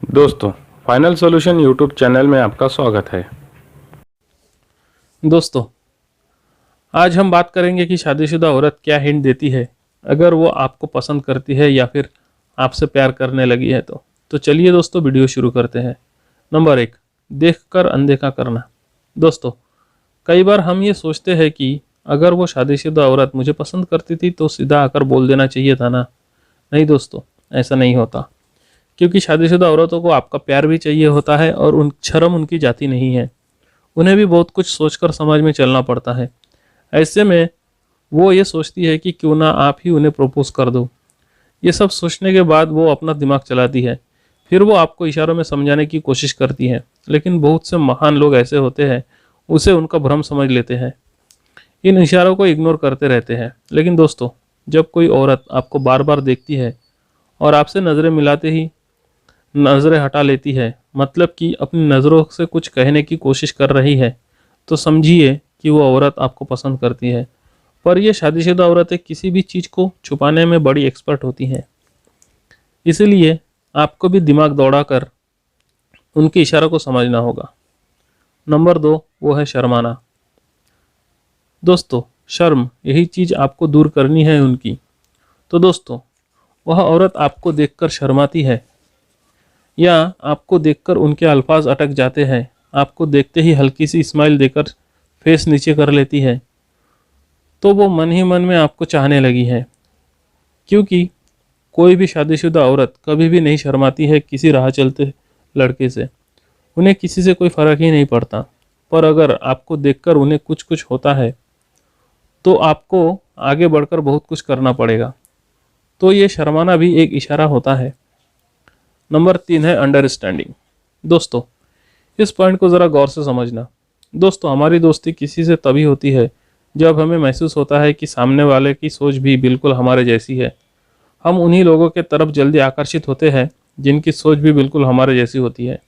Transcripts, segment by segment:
दोस्तों, final solution YouTube channel में आपका स्वागत है। दोस्तों, आज हम बात करेंगे कि शादीशुदा औरत क्या हिंट देती है अगर वो आपको पसंद करती है या फिर आपसे प्यार करने लगी है। तो चलिए दोस्तों, वीडियो शुरू करते हैं। नंबर 1, देखकर अनदेखा करना। दोस्तों, कई बार हम ये सोचते हैं कि अगर वो शादीशुदा औरत मुझे पसंद करती थी तो सीधा आकर बोल देना चाहिए था ना। नहीं दोस्तों, ऐसा नहीं होता, क्योंकि शादीशुदा औरतों को आपका प्यार भी चाहिए होता है और शर्म उनकी जाती नहीं है। उन्हें भी बहुत कुछ सोचकर समाज में चलना पड़ता है। ऐसे में वो ये सोचती है कि क्यों ना आप ही उन्हें प्रपोज कर दो। ये सब सोचने के बाद वो अपना दिमाग चलाती है। फिर वो आपको इशारों में समझाने की कोशिश करती है, लेकिन बहुत से महान लोग ऐसे होते हैं, उसे उनका भ्रम समझ लेते हैं, इन इशारों को इग्नोर करते रहते हैं। लेकिन दोस्तों, जब कोई औरत आपको बार बार देखती है और आपसे नज़रें मिलाते ही नज़रें हटा लेती है, मतलब कि अपनी नज़रों से कुछ कहने की कोशिश कर रही है, तो समझिए कि वो औरत आपको पसंद करती है। पर ये शादीशुदा औरतें किसी भी चीज़ को छुपाने में बड़ी एक्सपर्ट होती हैं। इसलिए आपको भी दिमाग दौड़ाकर उनके इशारों को समझना होगा। नंबर 2, वो है शर्माना। दोस्तों, शर्म, यही चीज़ आपको दूर करनी है उनकी। तो दोस्तों, वह औरत आपको देखकर शर्माती है या आपको देखकर उनके अल्फाज अटक जाते हैं, आपको देखते ही हल्की सी स्माइल देकर फेस नीचे कर लेती है, तो वो मन ही मन में आपको चाहने लगी है। क्योंकि कोई भी शादीशुदा औरत कभी भी नहीं शर्माती है किसी राह चलते लड़के से। उन्हें किसी से कोई फ़र्क ही नहीं पड़ता। पर अगर आपको देखकर उन्हें कुछ कुछ होता है तो आपको आगे बढ़कर बहुत कुछ करना पड़ेगा। तो ये शर्माना भी एक इशारा होता है। नंबर 3 है अंडरस्टैंडिंग। दोस्तों, इस पॉइंट को ज़रा गौर से समझना। दोस्तों, हमारी दोस्ती किसी से तभी होती है जब हमें महसूस होता है कि सामने वाले की सोच भी बिल्कुल हमारे जैसी है। हम उन्हीं लोगों के तरफ जल्दी आकर्षित होते हैं जिनकी सोच भी बिल्कुल हमारे जैसी होती है।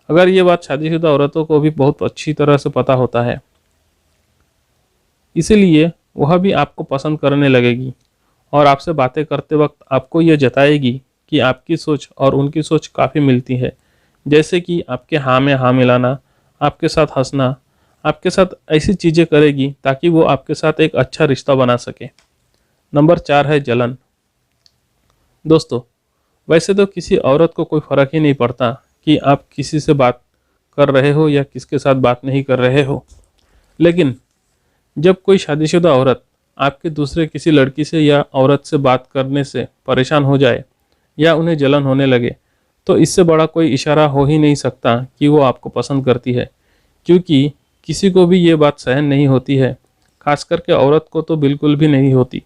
अगर ये बात शादीशुदा औरतों को भी बहुत अच्छी तरह से पता होता है, इसीलिए वह भी आपको पसंद करने लगेगी और आपसे बातें करते वक्त आपको यह जताएगी कि आपकी सोच और उनकी सोच काफ़ी मिलती है। जैसे कि आपके हाँ में हाँ मिलाना, आपके साथ हंसना, आपके साथ ऐसी चीज़ें करेगी ताकि वो आपके साथ एक अच्छा रिश्ता बना सके। नंबर 4 है जलन। दोस्तों, वैसे तो किसी औरत को कोई फ़र्क ही नहीं पड़ता कि आप किसी से बात कर रहे हो या किसके साथ बात नहीं कर रहे हो। लेकिन जब कोई शादीशुदा औरत आपके दूसरे किसी लड़की से या औरत से बात करने से परेशान हो जाए या उन्हें जलन होने लगे, तो इससे बड़ा कोई इशारा हो ही नहीं सकता कि वो आपको पसंद करती है। क्योंकि किसी को भी ये बात सहन नहीं होती है, खास करके औरत को तो बिल्कुल भी नहीं होती,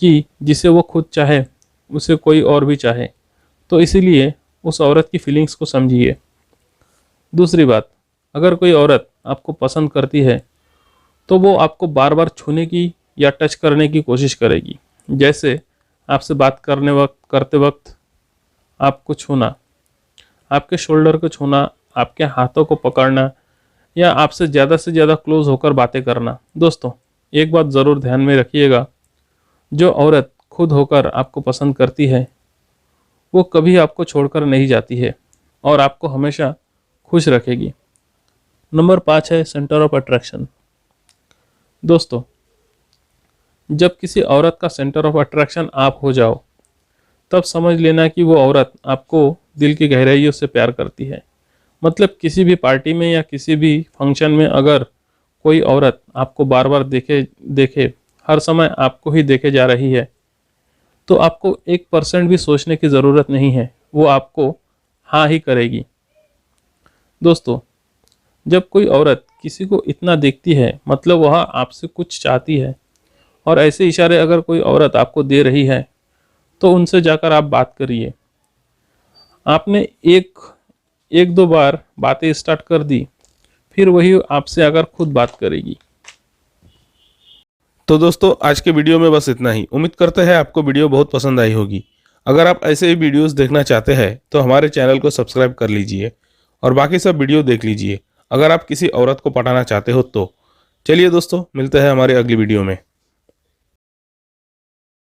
कि जिसे वो खुद चाहे उसे कोई और भी चाहे। तो इसीलिए उस औरत की फीलिंग्स को समझिए। दूसरी बात, अगर कोई औरत आपको पसंद करती है तो वो आपको बार बार छूने की या टच करने की कोशिश करेगी। जैसे आपसे बात करते वक्त आपको छूना, आपके शोल्डर को छूना, आपके हाथों को पकड़ना या आपसे ज़्यादा से ज़्यादा क्लोज होकर बातें करना। दोस्तों, एक बात ज़रूर ध्यान में रखिएगा, जो औरत खुद होकर आपको पसंद करती है वो कभी आपको छोड़कर नहीं जाती है और आपको हमेशा खुश रखेगी। नंबर 5 है सेंटर ऑफ अट्रैक्शन। दोस्तों, जब किसी औरत का सेंटर ऑफ अट्रैक्शन आप हो जाओ, तब समझ लेना कि वो औरत आपको दिल की गहराइयों से प्यार करती है। मतलब किसी भी पार्टी में या किसी भी फंक्शन में अगर कोई औरत आपको बार बार देखे देखे हर समय आपको ही देखे जा रही है, तो आपको 1% भी सोचने की ज़रूरत नहीं है, वो आपको हाँ ही करेगी। दोस्तों, जब कोई औरत किसी को इतना देखती है, मतलब वह आपसे कुछ चाहती है। और ऐसे इशारे अगर कोई औरत आपको दे रही है तो उनसे जाकर आप बात करिए। आपने एक दो बार बातें स्टार्ट कर दी, फिर वही आपसे अगर खुद बात करेगी। तो दोस्तों, आज के वीडियो में बस इतना ही। उम्मीद करते हैं आपको वीडियो बहुत पसंद आई होगी। अगर आप ऐसे ही वीडियोस देखना चाहते हैं तो हमारे चैनल को सब्सक्राइब कर लीजिए और बाकी सब वीडियो देख लीजिए। अगर आप किसी औरत को पटाना चाहते हो तो चलिए दोस्तों, मिलते हैं हमारी अगली वीडियो में।